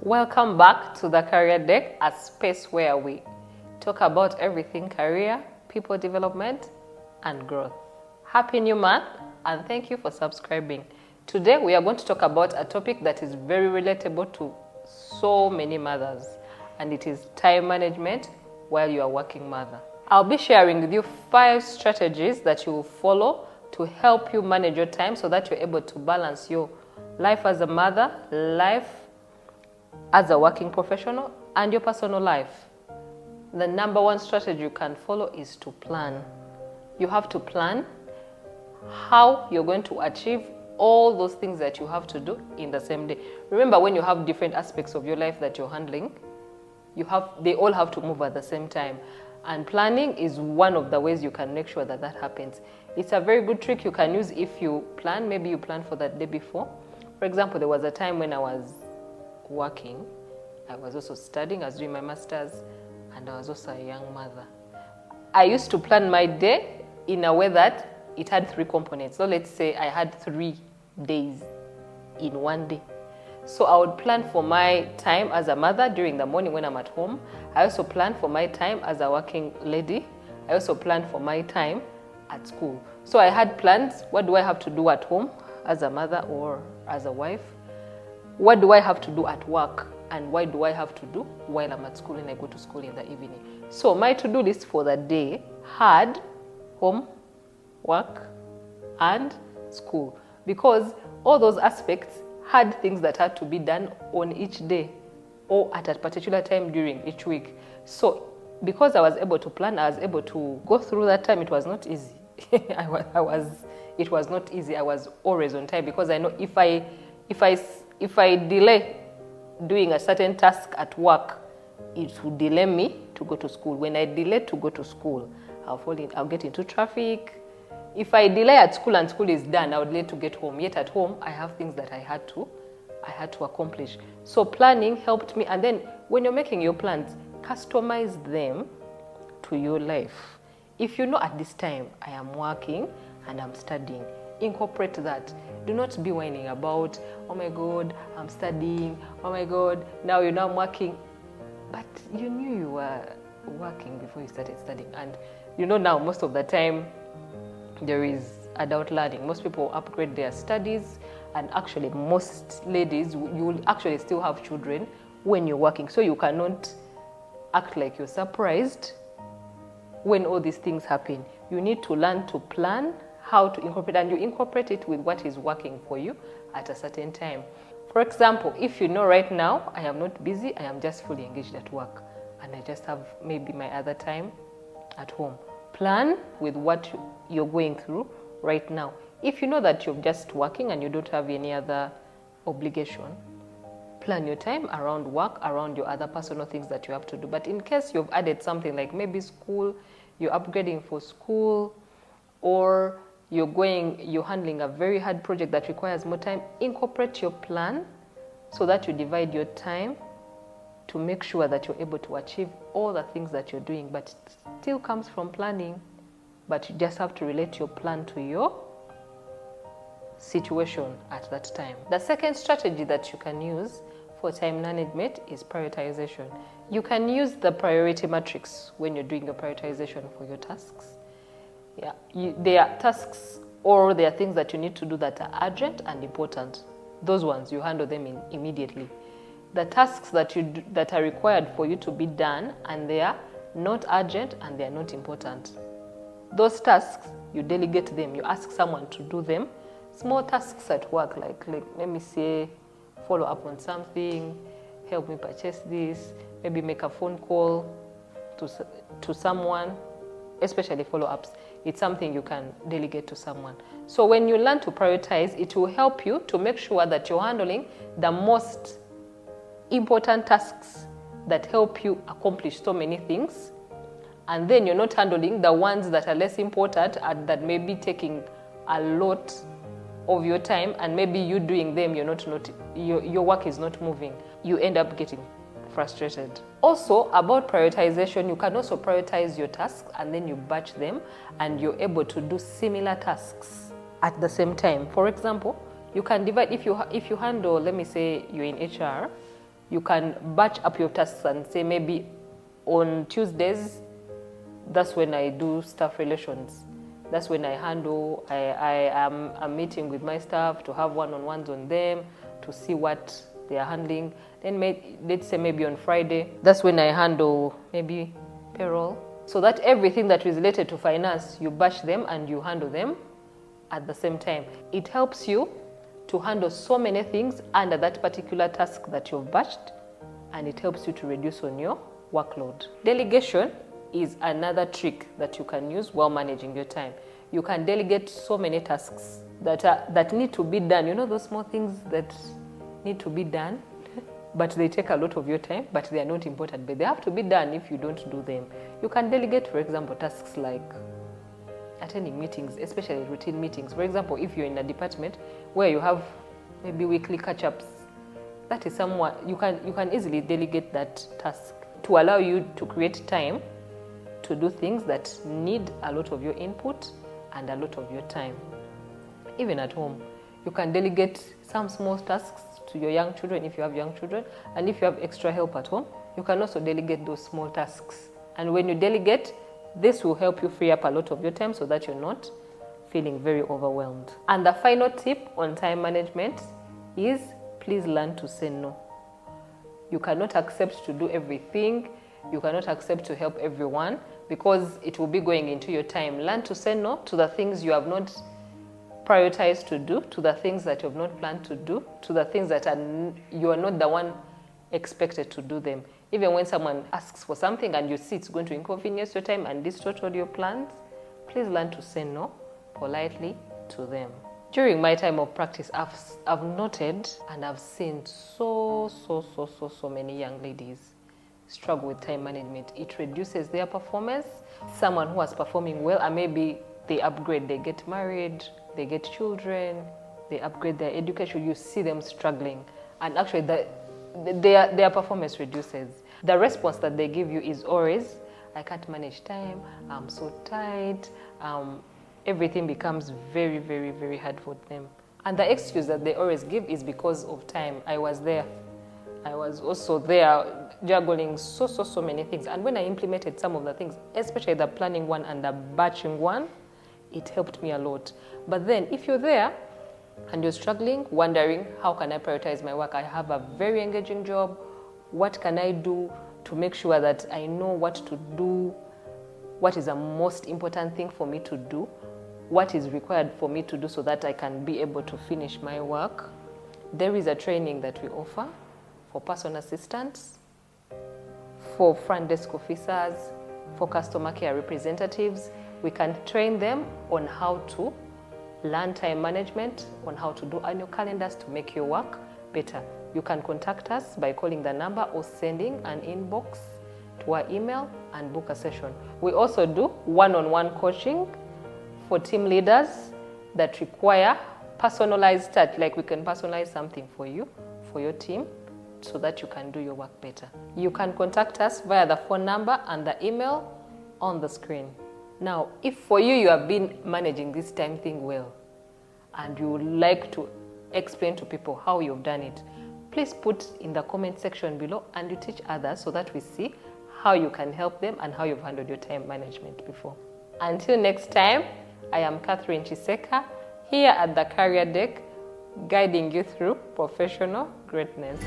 Welcome back to the Career Deck, a space where we talk about everything career, people development, and growth. Happy new month, and thank you for subscribing. Today, we are going to talk about a topic that is very relatable to so many mothers, and it is time management while you are working mother. I'll be sharing with you 5 strategies that you will follow to help you manage your time so that you're able to balance your life as a mother, life as a working professional, and your personal life. The number 1 strategy you can follow is to plan. You have to plan how you're going to achieve all those things that you have to do in the same day. Remember, when you have different aspects of your life that you're handling, they all have to move at the same time. And planning is one of the ways you can make sure that that happens. It's a very good trick you can use if you plan. Maybe you plan for that day before. For example, there was a time when I was working, I was also studying, I was doing my master's, and I was also a young mother. I used to plan my day in a way that it had 3 components. So let's say I had 3 days in one day. So I would plan for my time as a mother during the morning when I'm at home. I also plan for my time as a working lady. I also plan for my time at school. So I had plans. What do I have to do at home as a mother or as a wife? What do I have to do at work? And what do I have to do while I'm at school and I go to school in the evening? So my to-do list for the day had home, work, and school, because all those aspects had things that had to be done on each day or at a particular time during each week. So because I was able to plan, I was able to go through that time. It was not easy. It was not easy. I was always on time because I know if I delay doing a certain task at work, it will delay me to go to school. When I delay to go to school, I'll get into traffic. If I delay at school and school is done, I would delay to get home. Yet at home, I have things that I had to accomplish. So planning helped me. And then when you're making your plans, customize them to your life. If you know at this time, I am working and I'm studying, incorporate that. Do not be whining about, oh my God, I'm studying, oh my God, now I'm working. But you knew you were working before you started studying. And now most of the time, there is adult learning. Most people upgrade their studies, and actually most ladies, you will actually still have children when you're working. So you cannot act like you're surprised when all these things happen. You need to learn to plan how to incorporate, and you incorporate it with what is working for you at a certain time. For example, if you know right now, I am not busy, I am just fully engaged at work, and I just have maybe my other time at home. Plan with what you're going through right now. If you know that you're just working and you don't have any other obligation, plan your time around work, around your other personal things that you have to do. But in case you've added something like maybe school, you're upgrading for school, or you're handling a very hard project that requires more time, incorporate your plan so that you divide your time to make sure that you're able to achieve all the things that you're doing. But it still comes from planning, but you just have to relate your plan to your situation at that time. The second strategy that you can use for time management is prioritization. You can use the priority matrix when you're doing your prioritization for your tasks. There are tasks or there are things that you need to do that are urgent and important. Those ones, you handle them immediately. The tasks that are required for you to be done and they are not urgent and they are not important. Those tasks, you delegate them. You ask someone to do them. Small tasks at work, like let me say, follow up on something, help me purchase this, maybe make a phone call to someone, especially follow-ups. It's something you can delegate to someone. So when you learn to prioritize, it will help you to make sure that you're handling the most important tasks that help you accomplish so many things. And then you're not handling the ones that are less important and that may be taking a lot of your time, and maybe you doing them, your work is not moving. You end up getting frustrated. Also, about prioritization, you can also prioritize your tasks and then you batch them and you're able to do similar tasks at the same time. For example, you can divide, if you handle, let me say you're in HR, You can batch up your tasks and say maybe on Tuesdays, that's when I do staff relations. That's when I handle, I am a meeting with my staff to have one-on-ones on them, to see what they are handling. Then let's say maybe on Friday, that's when I handle maybe payroll. So that everything that is related to finance, you batch them and you handle them at the same time. It helps you to handle so many things under that particular task that you've batched, and it helps you to reduce on your workload. Delegation is another trick that you can use while managing your time. You can delegate so many tasks that need to be done. You know those small things that need to be done, but they take a lot of your time, but they are not important, but they have to be done if you don't do them. You can delegate, for example, tasks like attending meetings, especially routine meetings. For example, if you're in a department where you have maybe weekly catch-ups, that is somewhat, you can easily delegate that task to allow you to create time to do things that need a lot of your input and a lot of your time. Even at home, you can delegate some small tasks to your young children if you have young children, and if you have extra help at home, you can also delegate those small tasks. And when you delegate, this will help you free up a lot of your time so that you're not feeling very overwhelmed. And the final tip on time management is please learn to say no. You cannot accept to do everything. You cannot accept to help everyone because it will be going into your time. Learn to say no to the things you have not prioritized to do, to the things that you have not planned to do, to the things that you are not the one expected to do them. Even when someone asks for something and you see it's going to inconvenience your time and distort all your plans, please learn to say no politely to them. During my time of practice, I've noted and I've seen so many young ladies struggle with time management. It reduces their performance. Someone who was performing well, and maybe they upgrade, they get married, they get children, they upgrade their education, you see them struggling. And actually their performance reduces. The response that they give you is always, I can't manage time, I'm so tight. Everything becomes very hard for them. And the excuse that they always give is because of time. I was there. I was also there juggling so many things. And when I implemented some of the things, especially the planning one and the batching one, it helped me a lot. But then if you're there and you're struggling, wondering, how can I prioritize my work? I have a very engaging job. What can I do to make sure that I know what to do? What is the most important thing for me to do? What is required for me to do so that I can be able to finish my work? There is a training that we offer for personal assistants, for front desk officers, for customer care representatives. We can train them on how to learn time management, on how to do annual calendars to make your work better. You can contact us by calling the number or sending an inbox to our email and book a session. We also do one-on-one coaching for team leaders that require personalized touch, like we can personalize something for you, for your team, so that you can do your work better. You can contact us via the phone number and the email on the screen. Now, if for you have been managing this time thing well, and you would like to explain to people how you've done it, please put in the comment section below and you teach others so that we see how you can help them and how you've handled your time management before. Until next time, I am Catherine.N.Kisekka here at the Career Deck, guiding you through professional greatness.